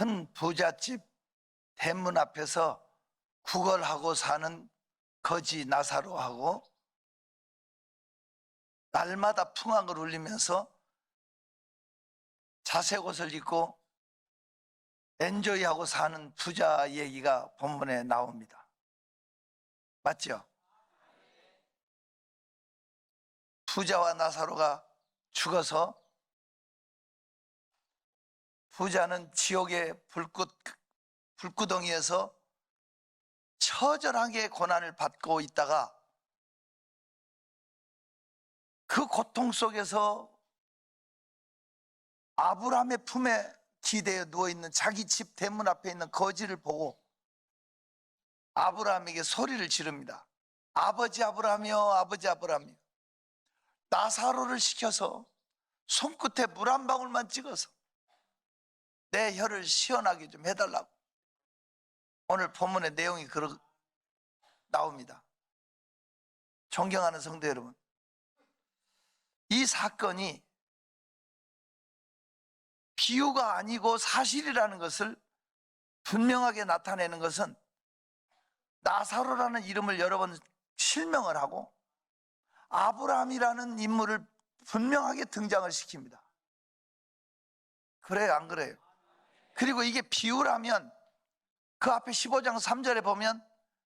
큰 부잣집 대문 앞에서 구걸하고 사는 거지 나사로하고 날마다 풍악을 울리면서 자색 옷을 입고 엔조이하고 사는 부자 얘기가 본문에 나옵니다. 맞죠? 부자와 나사로가 죽어서 부자는 지옥의 불구덩이에서 처절하게 고난을 받고 있다가 그 고통 속에서 아브라함의 품에 기대어 누워있는 자기 집 대문 앞에 있는 거지를 보고 아브라함에게 소리를 지릅니다. 아버지 아브라함이여, 아버지 아브라함이여, 나사로를 시켜서 손끝에 물 한 방울만 찍어서 내 혀를 시원하게 좀 해달라고. 오늘 본문의 내용이 나옵니다. 존경하는 성도 여러분, 이 사건이 비유가 아니고 사실이라는 것을 분명하게 나타내는 것은 나사로라는 이름을 여러 번 실명을 하고 아브라함이라는 인물을 분명하게 등장을 시킵니다. 그래요, 안 그래요? 그리고 이게 비유라면 그 앞에 15장 3절에 보면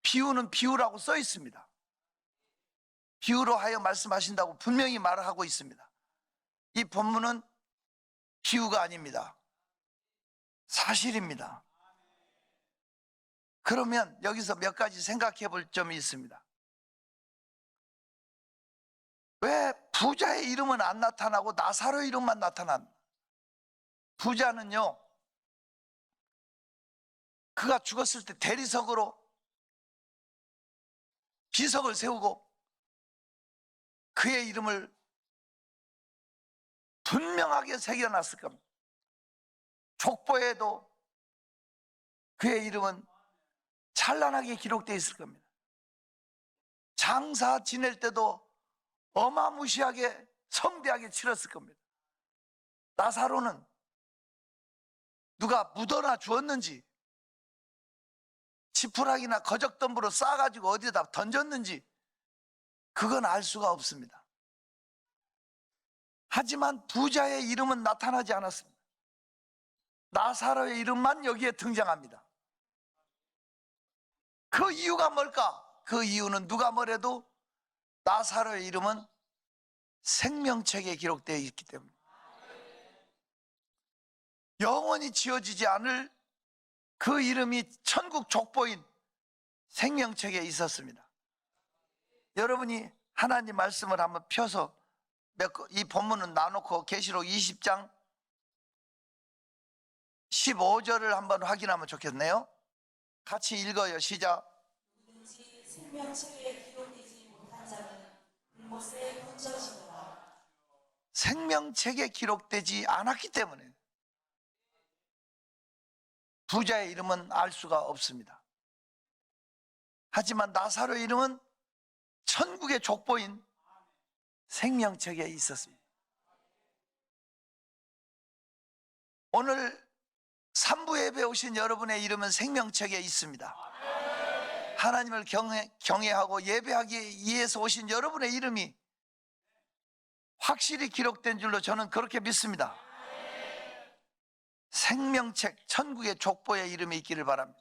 비유는 비유라고 써 있습니다. 비유로 하여 말씀하신다고 분명히 말을 하고 있습니다. 이 본문은 비유가 아닙니다. 사실입니다. 그러면 여기서 몇 가지 생각해 볼 점이 있습니다. 왜 부자의 이름은 안 나타나고 나사로의 이름만 나타난? 부자는요, 그가 죽었을 때 대리석으로 비석을 세우고 그의 이름을 분명하게 새겨놨을 겁니다. 족보에도 그의 이름은 찬란하게 기록되어 있을 겁니다. 장사 지낼 때도 어마무시하게 성대하게 치렀을 겁니다. 나사로는 누가 묻어나 주었는지, 지푸라기나 거적덤불로 싸가지고 어디에다 던졌는지 그건 알 수가 없습니다. 하지만 부자의 이름은 나타나지 않았습니다. 나사로의 이름만 여기에 등장합니다. 그 이유가 뭘까? 그 이유는 누가 뭐래도 나사로의 이름은 생명책에 기록되어 있기 때문에 영원히 지워지지 않을 그 이름이 천국 족보인 생명책에 있었습니다. 여러분이 하나님 말씀을 한번 펴서 이 본문은 나놓고 계시록 20장 15절을 한번 확인하면 좋겠네요. 같이 읽어요. 시작. 누구든지 생명책에 기록되지 못한 자는 불못에 던져지노라. 생명책에 기록되지 않았기 때문에 부자의 이름은 알 수가 없습니다. 하지만 나사로의 이름은 천국의 족보인 생명책에 있었습니다. 오늘 3부 예배 오신 여러분의 이름은 생명책에 있습니다. 하나님을 경외하고 예배하기 위해서 오신 여러분의 이름이 확실히 기록된 줄로 저는 그렇게 믿습니다. 생명책, 천국의 족보에 이름이 있기를 바랍니다.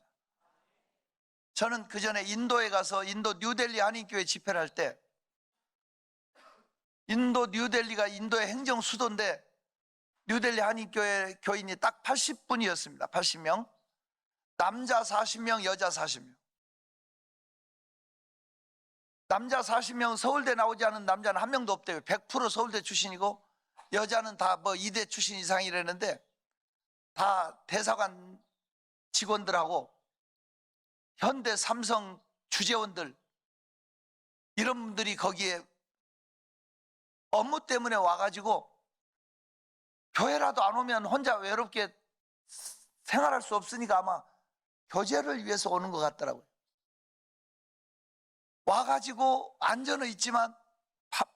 저는 그 전에 인도에 가서 인도 뉴델리 한인교회 집회를 할 때, 인도 뉴델리가 인도의 행정 수도인데 뉴델리 한인교회 교인이 딱 80분이었습니다. 80명. 남자 40명, 여자 40명. 남자 40명, 서울대 나오지 않은 남자는 한 명도 없대요. 100% 서울대 출신이고 여자는 다 뭐 이대 출신 이상이라는데 다 대사관 직원들하고 현대 삼성 주재원들, 이런 분들이 거기에 업무 때문에 와가지고 교회라도 안 오면 혼자 외롭게 생활할 수 없으니까 아마 교제를 위해서 오는 것 같더라고요. 와가지고 앉아는 있지만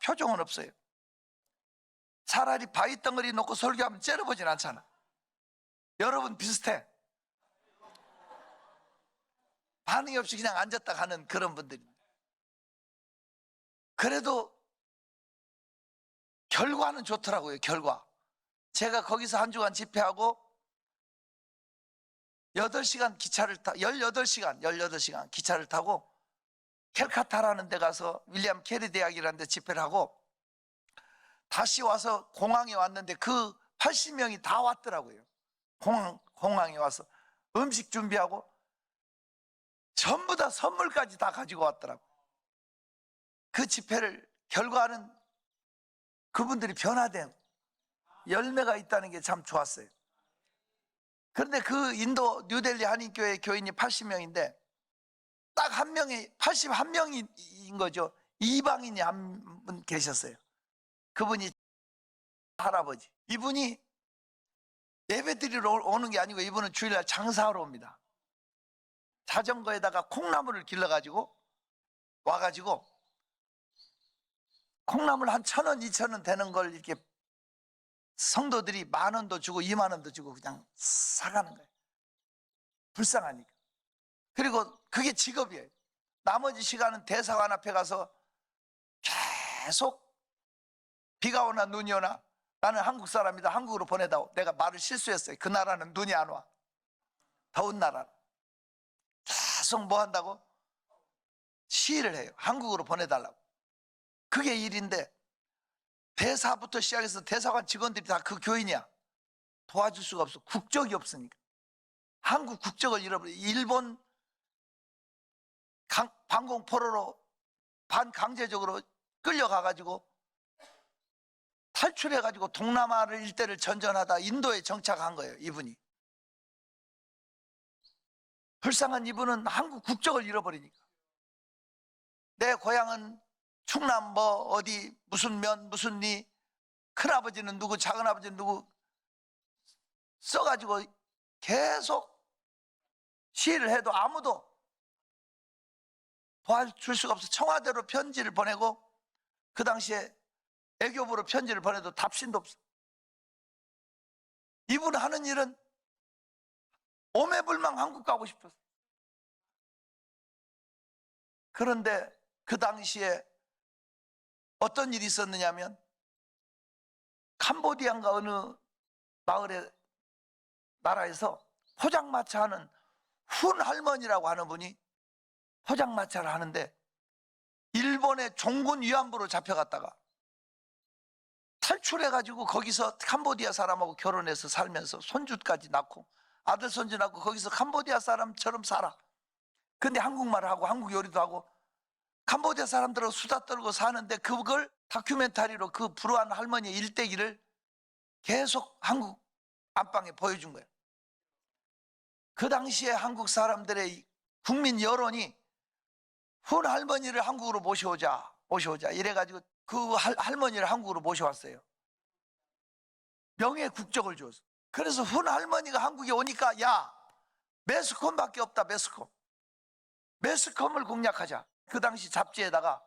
표정은 없어요. 차라리 바위 덩어리 놓고 설교하면 째려보진 않잖아. 여러분 비슷해. 반응이 없이 그냥 앉았다 가는 그런 분들입니다. 그래도 결과는 좋더라고요. 결과. 제가 거기서 한 주간 집회하고 8시간 기차를 18시간 기차를 타고 캘카타라는 데 가서 윌리엄 캐리 대학이라는 데 집회를 하고 다시 와서 공항에 왔는데 그 80명이 다 왔더라고요. 공항에 와서 음식 준비하고 전부 다 선물까지 다 가지고 왔더라고요. 그 집회를 결과는 그분들이 변화된 열매가 있다는 게 참 좋았어요. 그런데 그 인도 뉴델리 한인교회 교인이 80명인데 딱 한 명이 81명인 거죠. 이방인이 한 분 계셨어요. 그분이 할아버지. 이분이 예배드리러 오는 게 아니고 이분은 주일날 장사하러 옵니다. 자전거에다가 콩나물을 길러가지고 와가지고 콩나물 한 1,000원, 2,000원 되는 걸 이렇게 성도들이 10,000원도 주고 20,000원도 주고 그냥 사가는 거예요. 불쌍하니까. 그리고 그게 직업이에요. 나머지 시간은 대사관 앞에 가서 계속 비가 오나 눈이 오나 나는 한국 사람이다. 한국으로 보내다오. 내가 말을 실수했어요. 그 나라는 눈이 안 와. 더운 나라. 계속 뭐 한다고? 시위를 해요. 한국으로 보내달라고. 그게 일인데 대사부터 시작해서 대사관 직원들이 다 그 교인이야. 도와줄 수가 없어. 국적이 없으니까. 한국 국적을 잃어버려. 일본 방공포로로 반강제적으로 끌려가가지고 탈출해가지고 동남아를 일대를 전전하다 인도에 정착한 거예요. 이분이. 불쌍한 이분은 한국 국적을 잃어버리니까. 내 고향은 충남 뭐 어디 무슨 면 무슨 리 큰아버지는 누구 작은아버지는 누구 써가지고 계속 시위를 해도 아무도 도와줄 수가 없어. 청와대로 편지를 보내고 그 당시에 애교부로 편지를 보내도 답신도 없어. 이분 하는 일은 오매불망 한국 가고 싶었어. 그런데 그 당시에 어떤 일이 있었느냐면 캄보디아인가 어느 마을의 나라에서 포장마차 하는 훈 할머니라고 하는 분이 포장마차를 하는데 일본의 종군 위안부로 잡혀갔다가 탈출해가지고 거기서 캄보디아 사람하고 결혼해서 살면서 손주까지 낳고 아들 손주 낳고 거기서 캄보디아 사람처럼 살아. 근데 한국말을 하고 한국 요리도 하고 캄보디아 사람들하고 수다 떨고 사는데 그걸 다큐멘터리로 그 불우한 할머니의 일대기를 계속 한국 안방에 보여준 거예요. 그 당시에 한국 사람들의 국민 여론이 훈 할머니를 한국으로 모셔오자 이래가지고 그 할머니를 한국으로 모셔왔어요. 명예 국적을 줬어. 그래서 훈 할머니가 한국에 오니까 야 매스컴밖에 없다. 매스컴을 공략하자. 그 당시 잡지에다가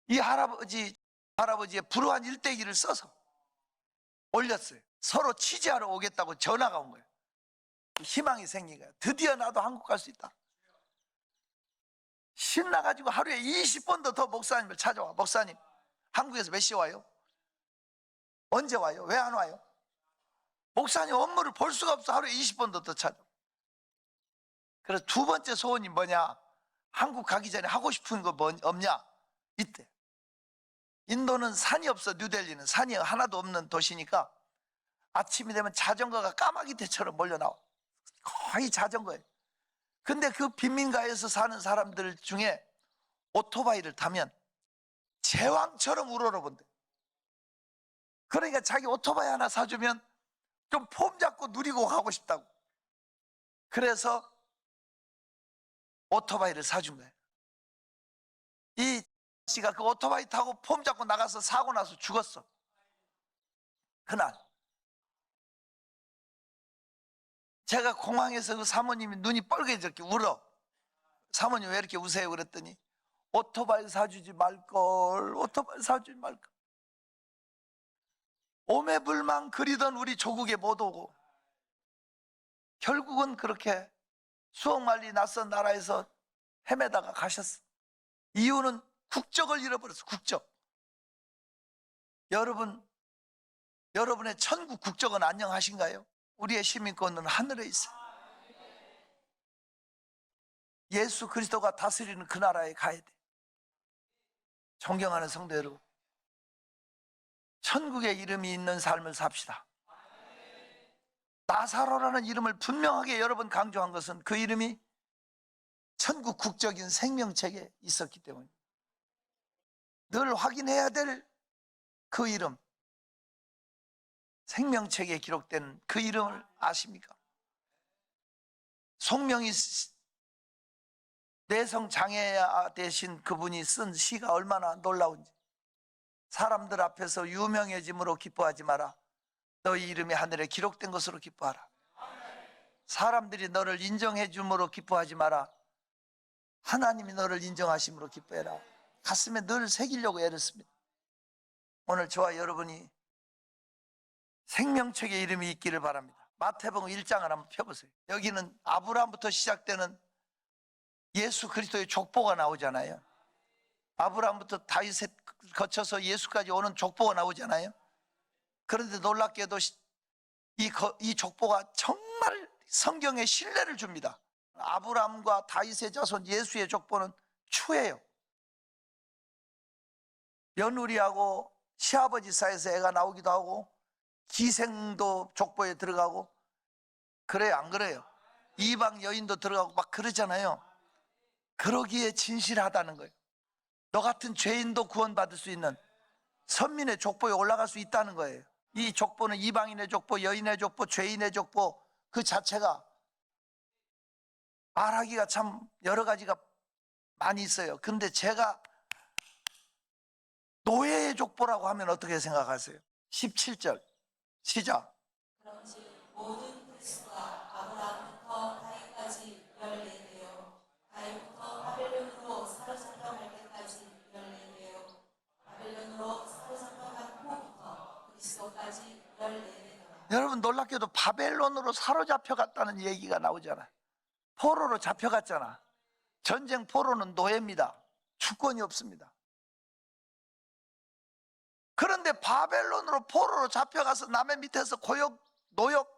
이 할아버지의 불우한 일대기를 써서 올렸어요. 서로 취재하러 오겠다고 전화가 온 거예요. 희망이 생긴 거예요. 드디어 나도 한국 갈 수 있다. 신나가지고 하루에 20번도 더 목사님을 찾아와. 목사님 한국에서 몇 시에 와요? 언제 와요? 왜 안 와요? 목사님 업무를 볼 수가 없어. 하루에 20번도 더 찾아. 그래서 두 번째 소원이 뭐냐? 한국 가기 전에 하고 싶은 거 없냐? 이때 인도는 산이 없어. 뉴델리는 산이 하나도 없는 도시니까 아침이 되면 자전거가 까마귀 떼처럼 몰려나와. 거의 자전거예요. 근데 그 빈민가에서 사는 사람들 중에 오토바이를 타면 제왕처럼 우러러본대. 그러니까 자기 오토바이 하나 사주면 좀 폼 잡고 누리고 가고 싶다고. 그래서 오토바이를 사준 거예요. 이 씨가 그 오토바이 타고 폼 잡고 나가서 사고 나서 죽었어. 그날 제가 공항에서 그 사모님이 눈이 빨개졌게 울어. 사모님 왜 이렇게 우세요? 그랬더니 오토바이 사주지 말걸. 오토바이 사주지 말걸. 오매불망 그리던 우리 조국에 못 오고 결국은 그렇게 수억 마일리 낯선 나라에서 헤매다가 가셨어. 이유는 국적을 잃어버렸어. 국적. 여러분의 천국 국적은 안녕하신가요? 우리의 시민권은 하늘에 있어요. 예수 그리스도가 다스리는 그 나라에 가야 돼. 존경하는 성도 여러분, 천국의 이름이 있는 삶을 삽시다. 나사로라는 이름을 분명하게 여러 번 강조한 것은 그 이름이 천국 국적인 생명책에 있었기 때문에 늘 확인해야 될 그 이름, 생명책에 기록된 그 이름을 아십니까? 송명이 뇌성 장애아 되신 그분이 쓴 시가 얼마나 놀라운지. 사람들 앞에서 유명해짐으로 기뻐하지 마라. 너희 이름이 하늘에 기록된 것으로 기뻐하라. 사람들이 너를 인정해 줌으로 기뻐하지 마라. 하나님이 너를 인정하심으로 기뻐해라. 가슴에 늘 새기려고 애를 씁니다. 오늘 저와 여러분이 생명책의 이름이 있기를 바랍니다. 마태복음 1장을 한번 펴보세요. 여기는 아브라함부터 시작되는 예수 그리스도의 족보가 나오잖아요. 아브라함부터 다윗에 거쳐서 예수까지 오는 족보가 나오잖아요. 그런데 놀랍게도 이 족보가 정말 성경에 신뢰를 줍니다. 아브라함과 다윗의 자손 예수의 족보는 추해요. 며느리하고 시아버지 사이에서 애가 나오기도 하고 기생도 족보에 들어가고 그래요, 안 그래요? 이방 여인도 들어가고 막 그러잖아요. 그러기에 진실하다는 거예요. 너 같은 죄인도 구원받을 수 있는 선민의 족보에 올라갈 수 있다는 거예요. 이 족보는 이방인의 족보, 여인의 족보, 죄인의 족보 그 자체가 말하기가 참 여러 가지가 많이 있어요. 근데 제가 노예의 족보라고 하면 어떻게 생각하세요? 17절 시작. 그런즉 모든 그리스도가 아브라함부터 다윗까지 14대요 다윗부터 바벨론으로 사로잡혀갈 때까지 14대요 바벨론으로 사로잡혀간 후부터 그리스도까지 14대더라. 여러분 놀랍게도 바벨론으로 사로잡혀갔다는 얘기가 나오잖아요. 포로로 잡혀갔잖아. 전쟁 포로는 노예입니다. 주권이 없습니다. 그런데 바벨론으로 포로로 잡혀가서 남의 밑에서 고역, 노역,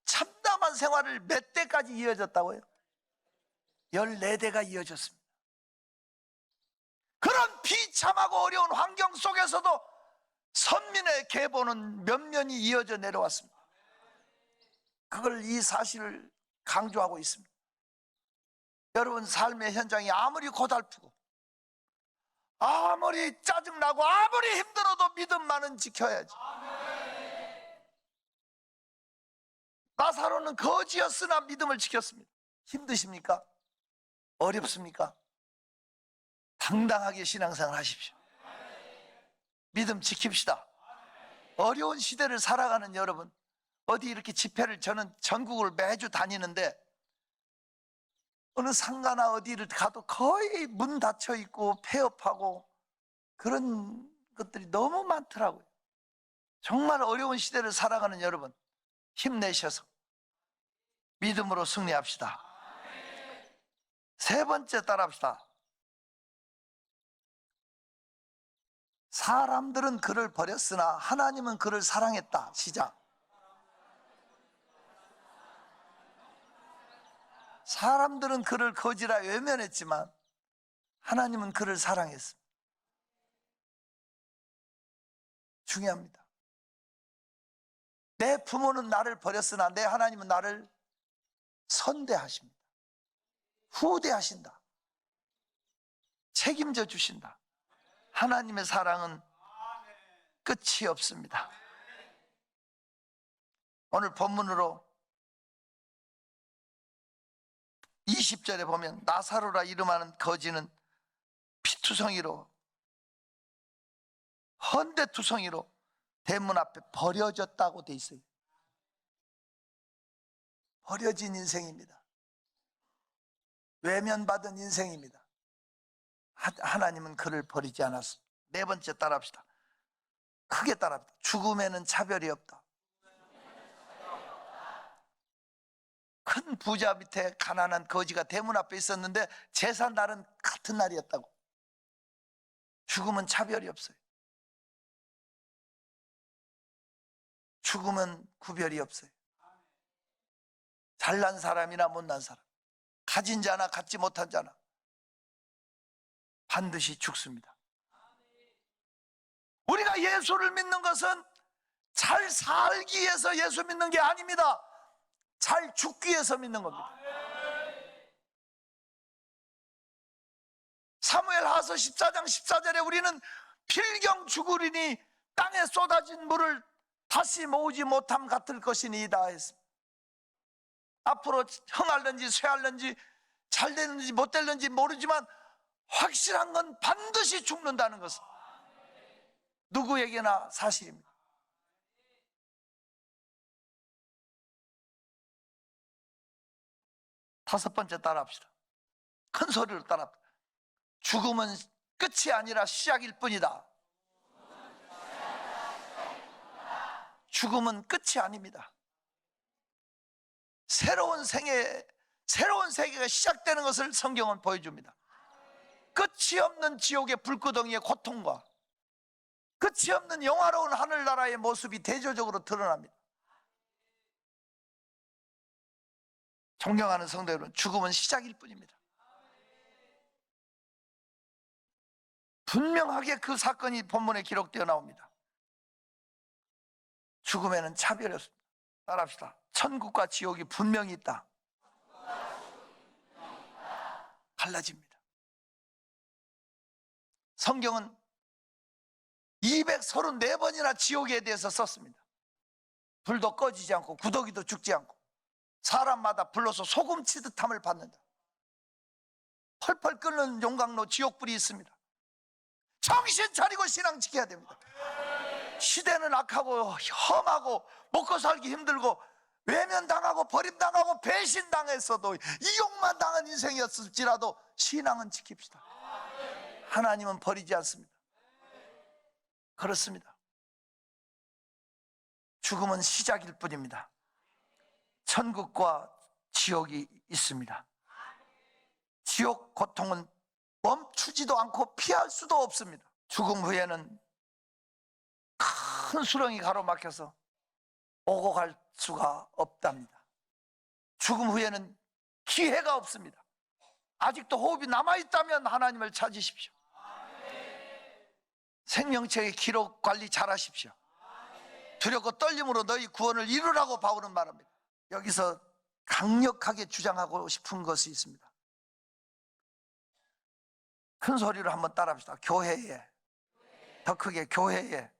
참담한 생활을 몇 대까지 이어졌다고요? 14대가 이어졌습니다. 그런 비참하고 어려운 환경 속에서도 선민의 계보는 면면이 이어져 내려왔습니다. 그걸 이 사실을 강조하고 있습니다. 여러분 삶의 현장이 아무리 고달프고 아무리 짜증나고 아무리 힘들어도 믿음만은 지켜야지. 나사로는 거지였으나 믿음을 지켰습니다. 힘드십니까? 어렵습니까? 당당하게 신앙생활 하십시오. 믿음 지킵시다. 어려운 시대를 살아가는 여러분, 어디 이렇게 집회를 저는 전국을 매주 다니는데 어느 상가나 어디를 가도 거의 문 닫혀 있고 폐업하고 그런 것들이 너무 많더라고요. 정말 어려운 시대를 살아가는 여러분, 힘내셔서 믿음으로 승리합시다. 세 번째 따라합시다. 사람들은 그를 버렸으나 하나님은 그를 사랑했다. 시작. 사람들은 그를 거지라 외면했지만 하나님은 그를 사랑했습니다. 중요합니다. 내 부모는 나를 버렸으나 내 하나님은 나를 선대하십니다. 후대하신다. 책임져 주신다. 하나님의 사랑은 끝이 없습니다. 오늘 본문으로 20절에 보면 나사로라 이름하는 거지는 피투성이로 헌데투성이로 대문 앞에 버려졌다고 돼 있어요. 버려진 인생입니다. 외면받은 인생입니다. 하나님은 그를 버리지 않았습니다. 네 번째 따라합시다. 크게 따라합시다. 죽음에는 차별이 없다. 큰 부자 밑에 가난한 거지가 대문 앞에 있었는데 제사 날은 같은 날이었다고. 죽음은 차별이 없어요. 죽음은 구별이 없어요. 잘난 사람이나 못난 사람, 가진 자나 갖지 못한 자나 반드시 죽습니다. 우리가 예수를 믿는 것은 잘 살기 위해서 예수 믿는 게 아닙니다. 잘 죽기 위해서 믿는 겁니다. 사무엘하서 14장 14절에 우리는 필경 죽으리니 땅에 쏟아진 물을 다시 모으지 못함 같을 것이니이다 했습니다. 앞으로 흥할는지 쇠할는지 잘 되는지 못 되는지 모르지만 확실한 건 반드시 죽는다는 것은 누구에게나 사실입니다. 다섯 번째 따라합시다. 큰 소리로 따라합시다. 죽음은 끝이 아니라 시작일 뿐이다. 죽음은 끝이 아닙니다. 새로운 세계가 시작되는 것을 성경은 보여줍니다. 끝이 없는 지옥의 불구덩이의 고통과 끝이 없는 영화로운 하늘나라의 모습이 대조적으로 드러납니다. 존경하는 성도 여러분, 죽음은 시작일 뿐입니다. 분명하게 그 사건이 본문에 기록되어 나옵니다. 죽음에는 차별이 없습니다. 따라합시다. 천국과 지옥이 분명히 있다. 갈라집니다. 성경은 234번이나 지옥에 대해서 썼습니다. 불도 꺼지지 않고 구더기도 죽지 않고 사람마다 불러서 소금 치듯함을 받는다. 펄펄 끓는 용광로 지옥불이 있습니다. 정신 차리고 신앙 지켜야 됩니다. 시대는 악하고 험하고 먹고 살기 힘들고 외면당하고 버림당하고 배신당했어도 이용만 당한 인생이었을지라도 신앙은 지킵시다. 하나님은 버리지 않습니다. 그렇습니다. 죽음은 시작일 뿐입니다. 천국과 지옥이 있습니다. 지옥 고통은 멈추지도 않고 피할 수도 없습니다. 죽음 후에는 큰 수렁이 가로막혀서 오고 갈 수가 없답니다. 죽음 후에는 기회가 없습니다. 아직도 호흡이 남아있다면 하나님을 찾으십시오. 생명체의 기록 관리 잘 하십시오. 두렵고 떨림으로 너희 구원을 이루라고 바울은 말합니다. 여기서 강력하게 주장하고 싶은 것이 있습니다. 큰 소리로 한번 따라합시다. 교회에, 더 크게 교회에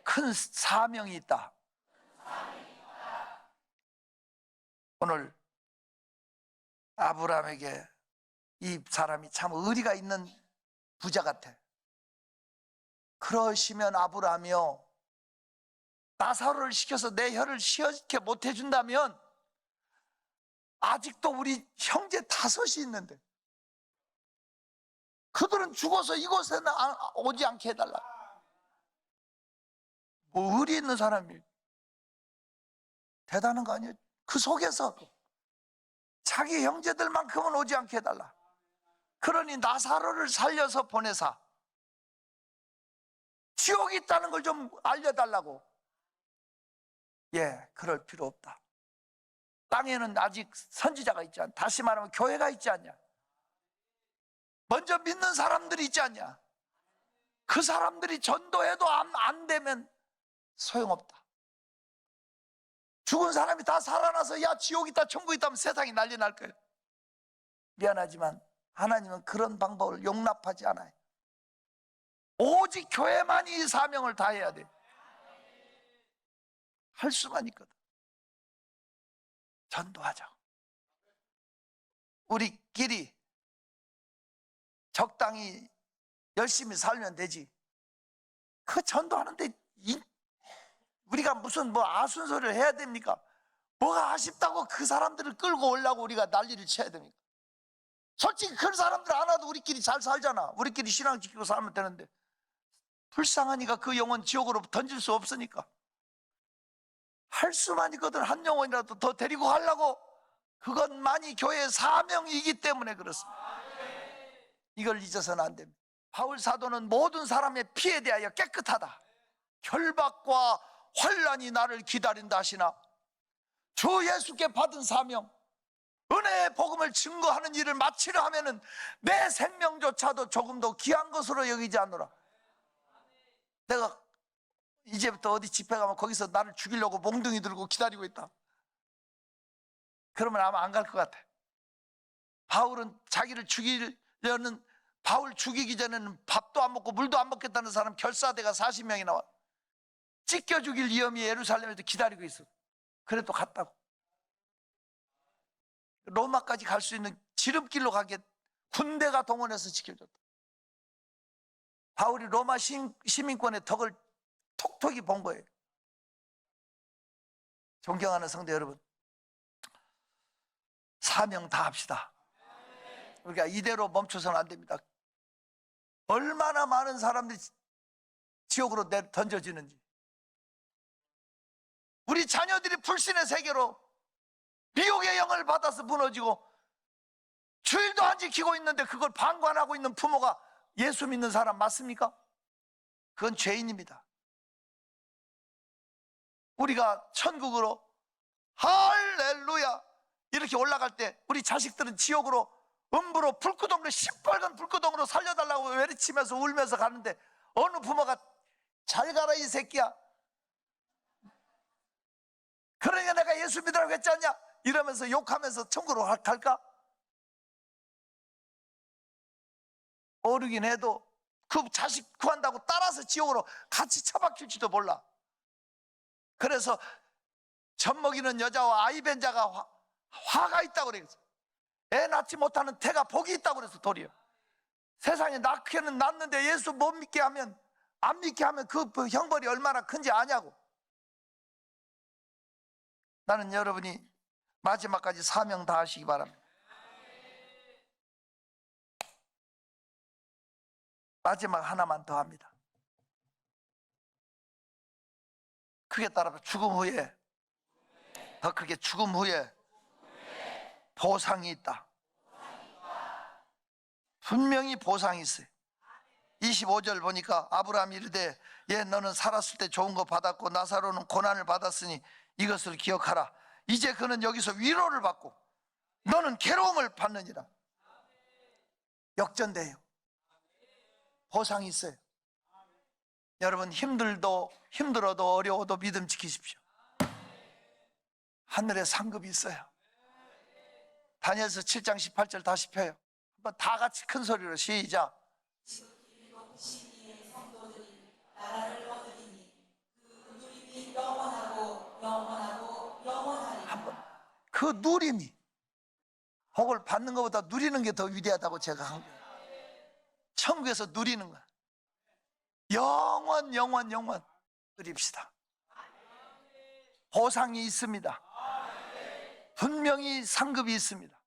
큰 사명이 있다. 오늘 아브라함에게 이 사람이 참 의리가 있는 부자 같아. 그러시면 아브라함이요, 나사로를 시켜서 내 혀를 시어케 못해준다면 아직도 우리 형제 5이 있는데 그들은 죽어서 이곳에는 오지 않게 해달라. 뭐 의리 있는 사람이 대단한 거 아니에요? 그 속에서 자기 형제들만큼은 오지 않게 해달라. 그러니 나사로를 살려서 보내사 지옥이 있다는 걸 좀 알려달라고. 예, 그럴 필요 없다. 땅에는 아직 선지자가 있지 않냐? 다시 말하면 교회가 있지 않냐? 먼저 믿는 사람들이 있지 않냐? 그 사람들이 전도해도 안 되면 소용없다. 죽은 사람이 다 살아나서 야 지옥 있다 천국 있다 하면 세상이 난리 날 거예요. 미안하지만 하나님은 그런 방법을 용납하지 않아요. 오직 교회만이 이 사명을 다해야 돼. 할 수만 있거든. 전도하자. 우리끼리 적당히 열심히 살면 되지. 그 전도하는데 우리가 무슨 뭐 아순소리를 해야 됩니까? 뭐가 아쉽다고 그 사람들을 끌고 오려고 우리가 난리를 쳐야 됩니까? 솔직히 그 사람들 안 와도 우리끼리 잘 살잖아. 우리끼리 신앙 지키고 살면 되는데 불쌍하니까 그 영혼 지옥으로 던질 수 없으니까 할 수만 있거든. 한 영혼이라도 더 데리고 가려고 그것만이 교회의 사명이기 때문에 그렇습니다. 이걸 잊어서는 안 됩니다. 바울 사도는 모든 사람의 피에 대하여 깨끗하다, 결박과 환난이 나를 기다린다 하시나 주 예수께 받은 사명, 은혜의 복음을 증거하는 일을 마치려 하면은 내 생명조차도 조금 더 귀한 것으로 여기지 않노라. 내가 이제부터 어디 집회 가면 거기서 나를 죽이려고 몽둥이 들고 기다리고 있다, 그러면 아마 안 갈 것 같아. 바울은 자기를 죽이려는, 바울 죽이기 전에는 밥도 안 먹고 물도 안 먹겠다는 사람 결사대가 40명이 나와 찢겨 죽일 위험이 예루살렘에서 기다리고 있어. 그래도 갔다고. 로마까지 갈 수 있는 지름길로 가게 군대가 동원해서 지켜줬다. 바울이 로마 시민권의 덕을 톡톡히 본 거예요. 존경하는 성도 여러분, 사명 다 합시다. 우리가 이대로 멈춰서는 안 됩니다. 얼마나 많은 사람들이 지옥으로 던져지는지, 우리 자녀들이 불신의 세계로 미혹의 영을 받아서 무너지고 주일도 안 지키고 있는데 그걸 방관하고 있는 부모가 예수 믿는 사람 맞습니까? 그건 죄인입니다. 우리가 천국으로 할렐루야 이렇게 올라갈 때 우리 자식들은 지옥으로 음부로 불구덩으로, 시뻘건 불구덩으로 살려달라고 외치면서 울면서 가는데 어느 부모가 잘 가라 이 새끼야, 그러니까 내가 예수 믿으라고 했지 않냐 이러면서 욕하면서 천국으로 갈까? 어르긴 해도 그 자식 구한다고 따라서 지옥으로 같이 처박힐지도 몰라. 그래서 젖 먹이는 여자와 아이 벤 자가 화가 있다고 그랬어. 애 낳지 못하는 태가 복이 있다고 그래서 도리어. 세상에 낳기는 낳는데 예수 못 믿게 하면, 안 믿게 하면 그 형벌이 얼마나 큰지 아냐고. 나는 여러분이 마지막까지 사명 다 하시기 바랍니다. 마지막 하나만 더 합니다. 크게 따라서 죽음 후에, 더 크게 죽음 후에 보상이 있다. 분명히 보상이 있어요. 25절 보니까 아브라함이 이르되 예 너는 살았을 때 좋은 거 받았고 나사로는 고난을 받았으니 이것을 기억하라. 이제 그는 여기서 위로를 받고 너는 괴로움을 받느니라. 역전돼요. 보상이 있어요. 여러분 힘들어도 어려워도 믿음 지키십시오. 하늘에 상급이 있어요. 다니엘서 7장 18절 다시 펴요. 한번 다 같이 큰 소리로 시작. 시기의 성도들이 나라를 얻으리니 그 누림이 영원하고 영원하고 영원하리라. 한번 그 누림이, 복을 받는 것보다 누리는 게 더 위대하다고 제가 한 거예요. 천국에서 누리는 거야. 영원 누립시다. 보상이 있습니다. 분명히 상급이 있습니다.